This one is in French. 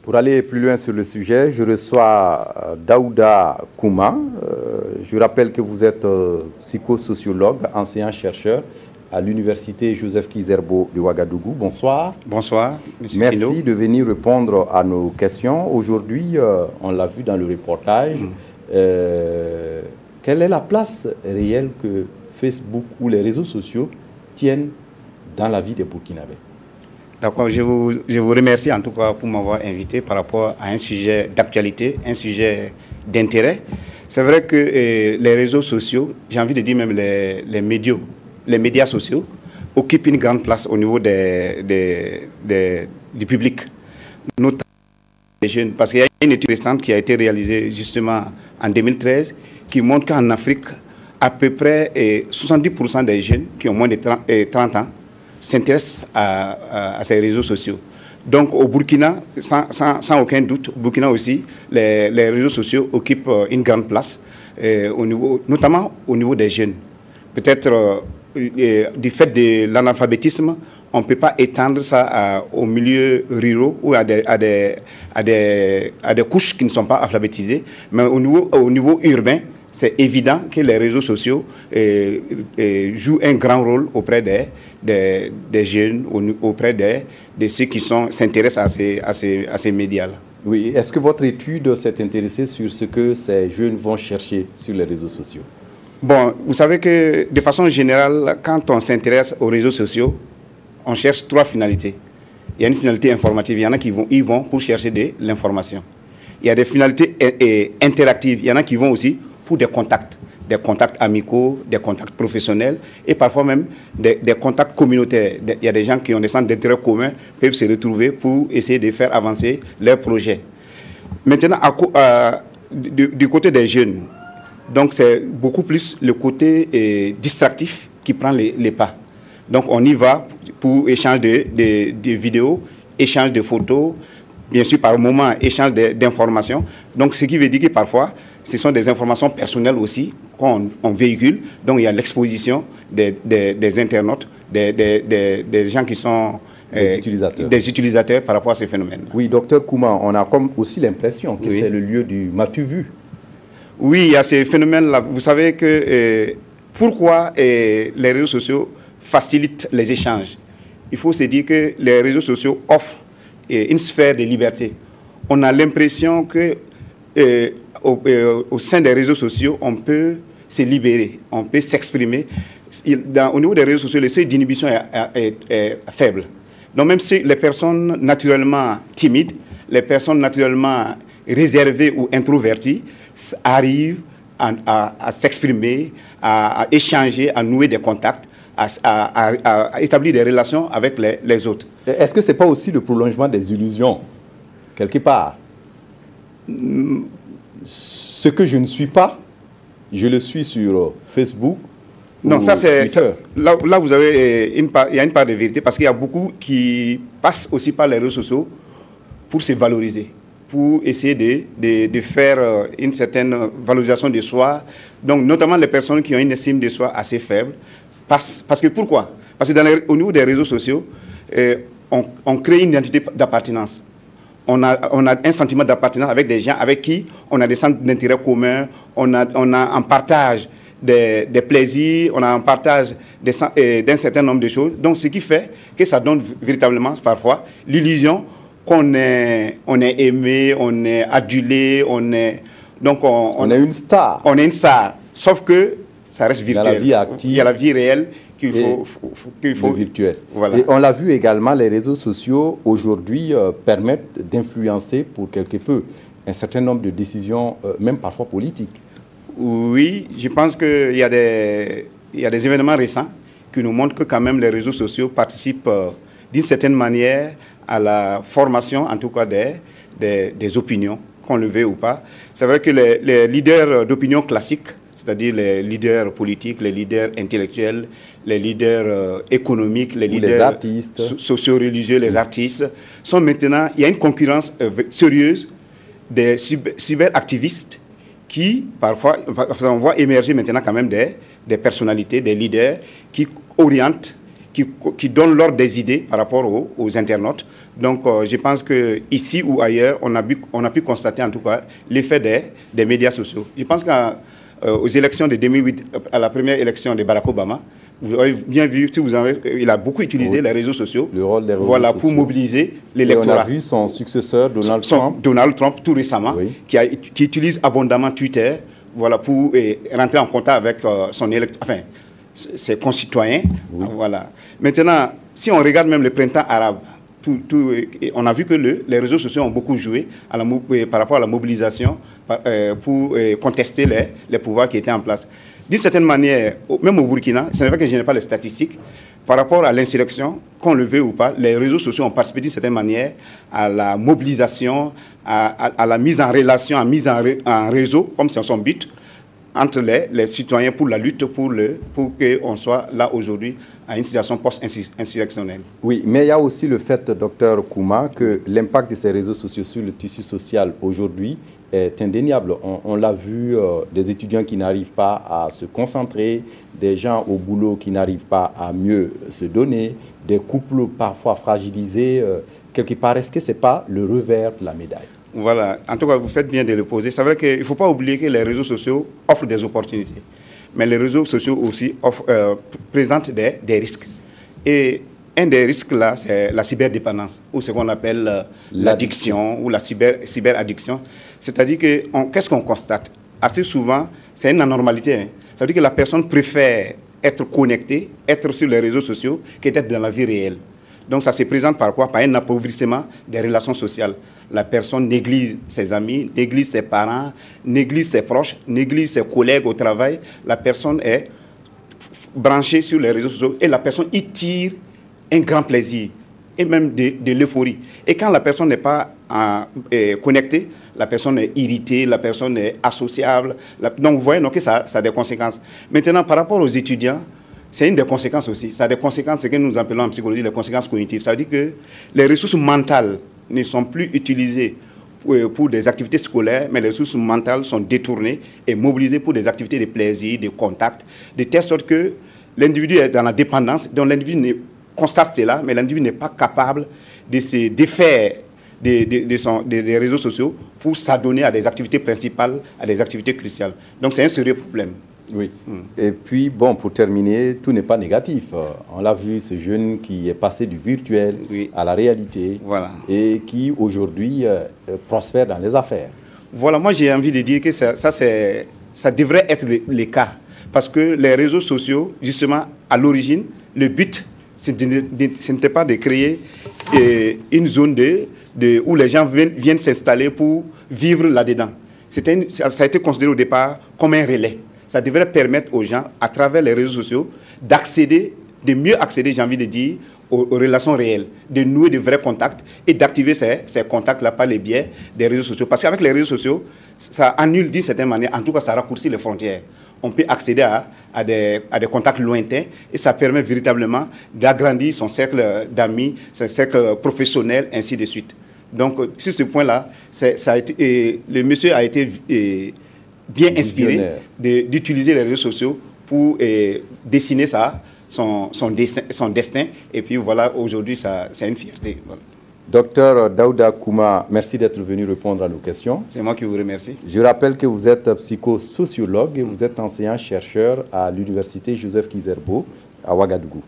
Pour aller plus loin sur le sujet, je reçois Daouda Kouma. Je rappelle que vous êtes psychosociologue, enseignant-chercheur à l'université Joseph Kizerbo de Ouagadougou. Bonsoir. Bonsoir, monsieur Merci Pino. de venir répondre à nos questions. Aujourd'hui, on l'a vu dans le reportage, quelle est la place réelle que Facebook ou les réseaux sociaux tiennent dans la vie des Burkinabés? D'accord, je vous remercie en tout cas pour m'avoir invité par rapport à un sujet d'actualité, un sujet d'intérêt. C'est vrai que les réseaux sociaux, j'ai envie de dire même les médias sociaux, occupent une grande place au niveau du public, notamment des jeunes. Parce qu'il y a une étude récente qui a été réalisée justement en 2013 qui montre qu'en Afrique, à peu près 70% des jeunes qui ont moins de 30 ans s'intéressent à ces réseaux sociaux. Donc au Burkina, sans aucun doute, au Burkina aussi, les réseaux sociaux occupent une grande place, notamment au niveau des jeunes. Peut-être du fait de l'analphabétisme, on ne peut pas étendre ça aux milieux ruraux ou à des couches qui ne sont pas alphabétisées, mais au niveau urbain, c'est évident que les réseaux sociaux jouent un grand rôle auprès des jeunes, auprès de ceux qui s'intéressent à ces médias-là. Oui, est-ce que votre étude s'est intéressée sur ce que ces jeunes vont chercher sur les réseaux sociaux? Bon, vous savez que de façon générale, quand on s'intéresse aux réseaux sociaux, on cherche trois finalités. Il y a une finalité informative, il y en a qui vont pour chercher de l'information. Il y a des finalités interactives, il y en a qui vont aussi pour des contacts amicaux, des contacts professionnels et parfois même des contacts communautaires. Il y a des gens qui ont des centres d'intérêt communs, peuvent se retrouver pour essayer de faire avancer leurs projets. Maintenant, du côté des jeunes, donc c'est beaucoup plus le côté distractif qui prend les pas. Donc on y va pour échange de vidéos, échange de photos, bien sûr par moment échange d'informations. Donc ce qui veut dire que parfois ce sont des informations personnelles aussi qu'on véhicule. Donc il y a l'exposition des internautes, des gens qui sont des utilisateurs par rapport à ces phénomènes. Oui, docteur Kouma, on a comme aussi l'impression que c'est le lieu du m'as-tu vu? Oui, il y a ces phénomènes-là. Vous savez que pourquoi les réseaux sociaux facilitent les échanges? Il faut se dire que les réseaux sociaux offrent une sphère de liberté. On a l'impression que au sein des réseaux sociaux, on peut se libérer, on peut s'exprimer. Au niveau des réseaux sociaux, le seuil d'inhibition est faible. Donc même si les personnes naturellement timides, les personnes naturellement réservées ou introverties arrivent à s'exprimer, à échanger, à nouer des contacts, à établir des relations avec les autres. Est-ce que ce n'est pas aussi le prolongement des illusions, quelque part? Ce que je ne suis pas, je le suis sur Facebook. Non, ça c'est... Là, vous avez il y a une part de vérité, parce qu'il y a beaucoup qui passent aussi par les réseaux sociaux pour se valoriser, pour essayer de faire une certaine valorisation de soi. Donc, notamment les personnes qui ont une estime de soi assez faible. Parce que pourquoi? Parce que au niveau des réseaux sociaux, on crée une identité d'appartenance. On a un sentiment d'appartenance avec des gens avec qui on a des centres d'intérêt communs, on a un partage des plaisirs, on a un partage d'un certain nombre de choses. Donc, ce qui fait que ça donne véritablement, parfois, l'illusion qu'on est aimé, on est adulé, on est une star. On est une star. Sauf que ça reste virtuel. Il y a la vie active. Il y a la vie réelle qu'il faut virtuel. Voilà. Et on l'a vu également, les réseaux sociaux aujourd'hui permettent d'influencer pour quelque peu un certain nombre de décisions, même parfois politiques. Oui, je pense qu'il y a des événements récents qui nous montrent que quand même les réseaux sociaux participent d'une certaine manière à la formation, en tout cas des opinions, qu'on le veuille ou pas. C'est vrai que les leaders d'opinion classiques, c'est-à-dire les leaders politiques, les leaders intellectuels, les leaders économiques, les leaders socio-religieux, les artistes, sont maintenant, il y a une concurrence sérieuse des cyberactivistes qui, parfois, on voit émerger maintenant quand même des personnalités, des leaders qui orientent, qui donnent l'ordre des idées par rapport aux internautes. Donc, je pense qu'ici ou ailleurs, on a pu constater en tout cas l'effet des médias sociaux. Je pense qu'aux élections de 2008, à la première élection de Barack Obama, vous avez bien vu, il a beaucoup utilisé les réseaux sociaux, le rôle des réseaux voilà, sociaux. pour mobiliser l'électorat. On a vu son successeur, Donald Trump, tout récemment, oui, qui utilise abondamment Twitter, voilà, pour rentrer en contact avec ses concitoyens. Oui. Voilà. Maintenant, si on regarde même le printemps arabe, on a vu que les réseaux sociaux ont beaucoup joué par rapport à la mobilisation pour contester les pouvoirs qui étaient en place. D'une certaine manière, même au Burkina, ce n'est pas que je n'ai pas les statistiques, par rapport à l'insurrection, qu'on le veut ou pas, les réseaux sociaux ont participé d'une certaine manière à la mobilisation, à la mise en relation, à la mise en réseau, comme c'est son but, entre les citoyens pour la lutte, pour qu'on soit là aujourd'hui à une situation post-insurrectionnelle. Oui, mais il y a aussi le fait, docteur Kouma, que l'impact de ces réseaux sociaux sur le tissu social aujourd'hui est indéniable. On l'a vu, des étudiants qui n'arrivent pas à se concentrer, des gens au boulot qui n'arrivent pas à mieux se donner, des couples parfois fragilisés. Quelque part, est-ce que ce n'est pas le revers de la médaille? Voilà, en tout cas, vous faites bien de le poser. C'est vrai qu'il ne faut pas oublier que les réseaux sociaux offrent des opportunités. Mais les réseaux sociaux aussi présentent des risques. Et un des risques là, c'est la cyberdépendance, ou ce qu'on appelle l'addiction, ou la cyberaddiction. C'est-à-dire que qu'est-ce qu'on constate? Assez souvent, c'est une anormalité. Hein. Ça veut dire que la personne préfère être connectée, être sur les réseaux sociaux, qu'être dans la vie réelle. Donc ça se présente par quoi? Par un appauvrissement des relations sociales. La personne néglige ses amis, néglige ses parents, néglige ses proches, néglige ses collègues au travail. La personne est branchée sur les réseaux sociaux et la personne y tire un grand plaisir et même de l'euphorie. Et quand la personne n'est pas connectée, la personne est irritée, la personne est associable. Donc vous voyez donc, que ça a des conséquences. Maintenant, par rapport aux étudiants, c'est une des conséquences aussi. Ça a des conséquences, ce que nous appelons en psychologie les conséquences cognitives. Ça veut dire que les ressources mentales ne sont plus utilisées pour des activités scolaires, mais les ressources mentales sont détournées et mobilisées pour des activités de plaisir, de contact, de telle sorte que l'individu est dans la dépendance, donc l'individu constate cela, mais l'individu n'est pas capable de se défaire des réseaux sociaux pour s'adonner à des activités principales, à des activités cruciales. Donc c'est un sérieux problème. Oui. Et puis, bon, pour terminer, tout n'est pas négatif. On l'a vu, ce jeune qui est passé du virtuel à la réalité, voilà, et qui aujourd'hui prospère dans les affaires. Voilà, moi j'ai envie de dire que ça devrait être le cas. Parce que les réseaux sociaux, justement, à l'origine, le but, ce n'était pas de créer une zone où les gens viennent s'installer pour vivre là-dedans. Ça a été considéré au départ comme un relais. Ça devrait permettre aux gens, à travers les réseaux sociaux, de mieux accéder, j'ai envie de dire, aux relations réelles, de nouer de vrais contacts et d'activer ces contacts-là par les biais des réseaux sociaux. Parce qu'avec les réseaux sociaux, ça annule d'une certaine manière, en tout cas ça raccourcit les frontières. On peut accéder à des contacts lointains et ça permet véritablement d'agrandir son cercle d'amis, son cercle professionnel, ainsi de suite. Donc, sur ce point-là, le monsieur a été bien inspiré d'utiliser les réseaux sociaux pour dessiner son destin. Et puis voilà, aujourd'hui, c'est une fierté. Voilà. Docteur Daouda Kouma, merci d'être venu répondre à nos questions. C'est moi qui vous remercie. Je rappelle que vous êtes psychosociologue et vous êtes enseignant-chercheur à l'université Joseph Kizerbo à Ouagadougou.